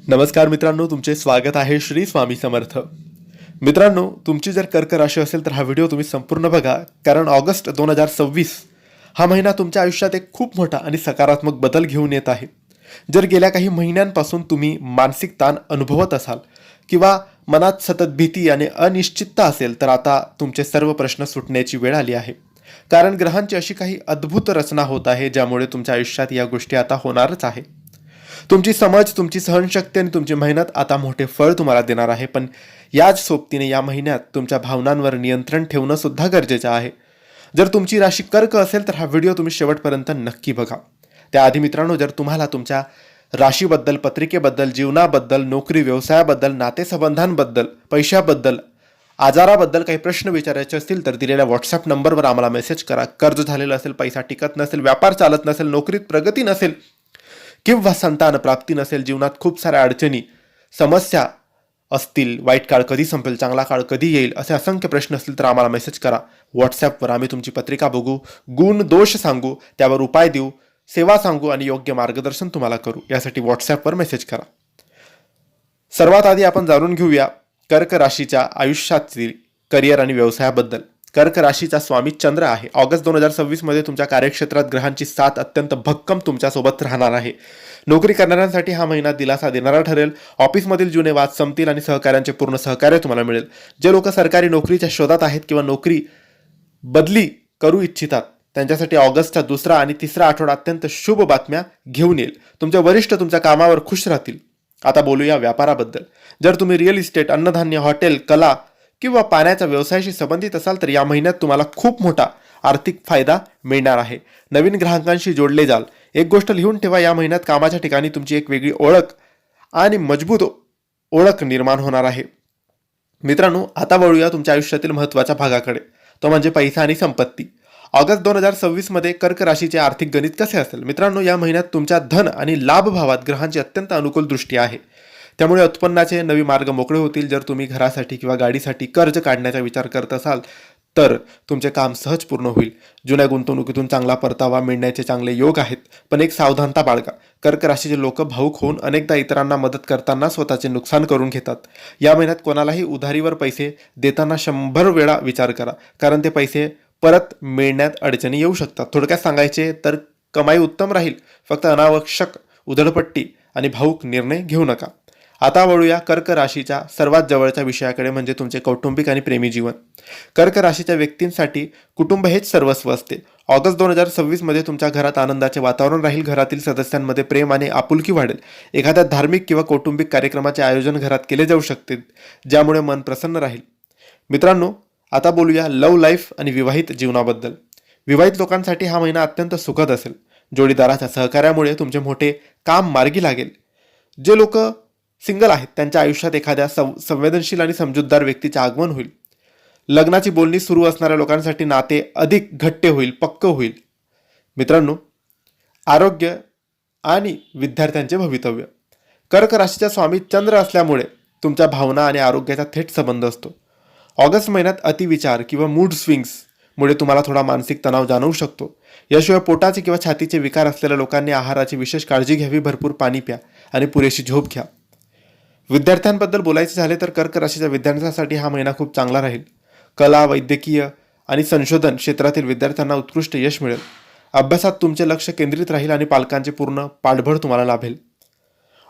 नमस्कार मित्रांनो, तुमचे स्वागत आहे श्री स्वामी समर्थ. मित्रांनो, तुमची जर कर्क राशी असेल तर हा व्हिडिओ तुम्ही संपूर्ण बघा, कारण ऑगस्ट 2026 हा महिना तुमच्या आयुष्यात एक खूप मोठा आणि सकारात्मक बदल घेऊन येत आहे. जर गेल्या काही महिन्यांपासून तुम्ही मानसिक ताण अनुभवत असाल किंवा मनात सतत भीती आणि अनिश्चितता असेल, तर आता तुमचे सर्व प्रश्न सुटण्याची वेळ आली आहे. कारण ग्रहांची अशी काही अद्भुत रचना होत आहे, ज्यामुळे तुमच्या आयुष्यात या गोष्टी आता होणारच आहे. तुमची समज, तुमची सहनशक्ती आणि तुमची मेहनत आता मोठे फळ तुम्हाला देणार आहे. पण याच सोबतीने या महिन्यात तुमच्या भावनांवर नियंत्रण ठेवणं सुद्धा गरजेचं आहे. जर तुमची राशी कर्क असेल तर हा व्हिडिओ तुम्ही शेवटपर्यंत नक्की बघा. त्याआधी मित्रांनो, जर तुम्हाला तुमच्या राशीबद्दल, पत्रिकेबद्दल, जीवनाबद्दल, नोकरी व्यवसायाबद्दल, नातेसंबंधांबद्दल, पैशाबद्दल, आजाराबद्दल काही प्रश्न विचारायचे असतील तर दिलेल्या व्हॉट्सअप नंबरवर आम्हाला मेसेज करा. कर्ज झालेलं असेल, पैसा टिकत नसेल, व्यापार चालत नसेल, नोकरीत प्रगती नसेल किंवा संतान प्राप्ती नसेल, जीवनात खूप साऱ्या अडचणी, समस्या असतील, वाईट काळ कधी संपेल, चांगला काळ कधी येईल, असे असंख्य प्रश्न असतील तर आम्हाला मेसेज करा. व्हॉट्सॲपवर आम्ही तुमची पत्रिका बघू, गुण दोष सांगू, त्यावर उपाय देऊ, सेवा सांगू आणि योग्य मार्गदर्शन तुम्हाला करू. यासाठी व्हॉट्सॲपवर मेसेज करा. सर्वात आधी आपण जाणून घेऊया कर्क राशीच्या आयुष्यातील करिअर आणि व्यवसायाबद्दल. कर्क राशीचा स्वामी चंद्र आहे. ऑगस्ट 2026 मध्ये तुमच्या कार्यक्षेत्रात ग्रहांची साथ अत्यंत भक्कम तुमच्यासोबत राहणार आहे. नोकरी करणाऱ्यांसाठी हा महिना दिलासा देणारा ठरेल. ऑफिसमधील जुने वाद संपतील आणि सहकाऱ्यांचे पूर्ण सहकार्य तुम्हाला मिळेल. जे लोक सरकारी नोकरीच्या शोधात आहेत किंवा नोकरी बदली करू इच्छितात, त्यांच्यासाठी ऑगस्टचा दुसरा आणि तिसरा आठवडा अत्यंत शुभ बातम्या घेऊन येईल. तुमचे वरिष्ठ तुमच्या कामावर खुश राहतील. आता बोलूया व्यापाराबद्दल. जर तुम्ही रिअल इस्टेट, अन्नधान्य, हॉटेल, कला किंवा पाण्याच्या व्यवसायाशी संबंधित असाल तर या महिन्यात तुम्हाला खूप मोठा आर्थिक फायदा मिळणार आहे. नवीन ग्राहकांशी जोडले जाल. एक गोष्ट लिहून ठेवा, या महिन्यात कामाच्या ठिकाणी तुमची एक वेगळी ओळख आणि मजबूत ओळख निर्माण होणार आहे. मित्रांनो, आता वळूया तुमच्या आयुष्यातील महत्त्वाच्या भागाकडे, तो म्हणजे पैसा आणि संपत्ती. ऑगस्ट 2026 मध्ये कर्क राशीचे आर्थिक गणित कसे असेल? मित्रांनो, या महिन्यात तुमच्या धन आणि लाभ भावात ग्रहांची अत्यंत अनुकूल दृष्टी आहे. त्यामुळे उत्पन्नाचे नवे मार्ग मोकळे होतील. जर तुम्ही घरासाठी किंवा गाडीसाठी कर्ज काढण्याचा विचार करत असाल तर तुमचे काम सहज पूर्ण होईल. जुन्या गुंतवणुकीतून चांगला परतावा मिळण्याचे चांगले योग आहेत. पण एक सावधानता बाळगा. कर्क राशीचे लोक भावुक होऊन अनेकदा इतरांना मदत करताना स्वतःचे नुकसान करून घेतात. या महिन्यात कोणालाही उधारीवर पैसे देताना 100 वेळा विचार करा, कारण ते पैसे परत मिळण्यात अडचणी येऊ शकतात. थोडक्यात सांगायचे तर कमाई उत्तम राहील, फक्त अनावश्यक उधळपट्टी आणि भावुक निर्णय घेऊ नका. आता वळूया कर्क राशीच्या सर्वात जवळच्या विषयाकडे, म्हणजे तुमचे कौटुंबिक आणि प्रेमी जीवन. कर्क राशीच्या व्यक्तींसाठी कुटुंब हेच सर्वस्व असते. ऑगस्ट 2026 मध्ये तुमच्या घरात आनंदाचे वातावरण राहील. घरातील सदस्यांमध्ये प्रेम आणि आपुलकी वाढेल. एखाद्या धार्मिक किंवा कौटुंबिक कार्यक्रमाचे आयोजन घरात केले जाऊ शकते, ज्यामुळे मन प्रसन्न राहील. मित्रांनो, आता बोलूया लव्ह लाईफ आणि विवाहित जीवनाबद्दल. विवाहित लोकांसाठी हा महिना अत्यंत सुखद असेल. जोडीदाराच्या सहकार्यामुळे तुमचे मोठे काम मार्गी लागेल. जे लोक सिंगल आहेत त्यांच्या आयुष्यात एखाद्या संवेदनशील आणि समजूतदार व्यक्तीचे आगमन होईल. लग्नाची बोलणी सुरू असणाऱ्या लोकांसाठी नाते अधिक घट्ट होईल, पक्क होईल. मित्रांनो, आरोग्य आणि विद्यार्थ्यांचे भवितव्य. कर्क राशीच्या स्वामी चंद्र असल्यामुळे तुमच्या भावना आणि आरोग्याचा थेट संबंध असतो. ऑगस्ट महिन्यात अतिविचार किंवा मूड स्विंग्स मुळे तुम्हाला थोडा मानसिक तणाव जाणवू शकतो. याशिवाय पोटाचे किंवा छातीचे विकार असलेल्या लोकांनी आहाराची विशेष काळजी घ्यावी. भरपूर पाणी प्या आणि पुरेशी झोप घ्या. विद्यार्थ्यांबद्दल बोलायचे झाले तर कर्क राशीच्या विद्यार्थ्यांसाठी हा महिना खूप चांगला राहील. कला, वैद्यकीय आणि संशोधन क्षेत्रातील विद्यार्थ्यांना उत्कृष्ट यश मिळेल. अभ्यासात तुमचे लक्ष केंद्रित राहील आणि पालकांचे पूर्ण पाठबळ तुम्हाला लाभेल.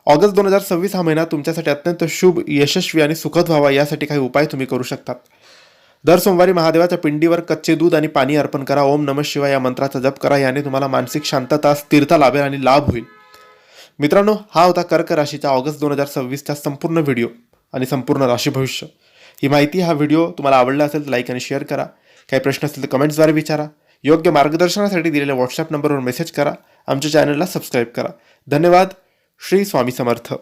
ऑगस्ट 2026 हा महिना तुमच्यासाठी अत्यंत शुभ, यशस्वी आणि सुखद व्हावा, यासाठी काही उपाय तुम्ही करू शकतात. दर सोमवारी महादेवाच्या पिंडीवर कच्चे दूध आणि पाणी अर्पण करा. ओम नमः शिवाय या मंत्राचा जप करा. याने तुम्हाला मानसिक शांतता, स्थिरता लाभेल आणि लाभ होईल. मित्रांनो, हा होता कर्क राशीचा ऑगस्ट 2026चा संपूर्ण व्हिडिओ आणि संपूर्ण राशी भविष्य. ही माहिती, हा व्हिडिओ तुम्हाला आवडला असेल तर लाईक आणि शेअर करा. काही प्रश्न असतील तर कमेंट्सद्वारे विचारा. योग्य मार्गदर्शनासाठी दिलेल्या व्हॉट्सअप नंबरवर मेसेज करा. आमच्या चॅनलला सबस्क्राईब करा. धन्यवाद. श्री स्वामी समर्थ.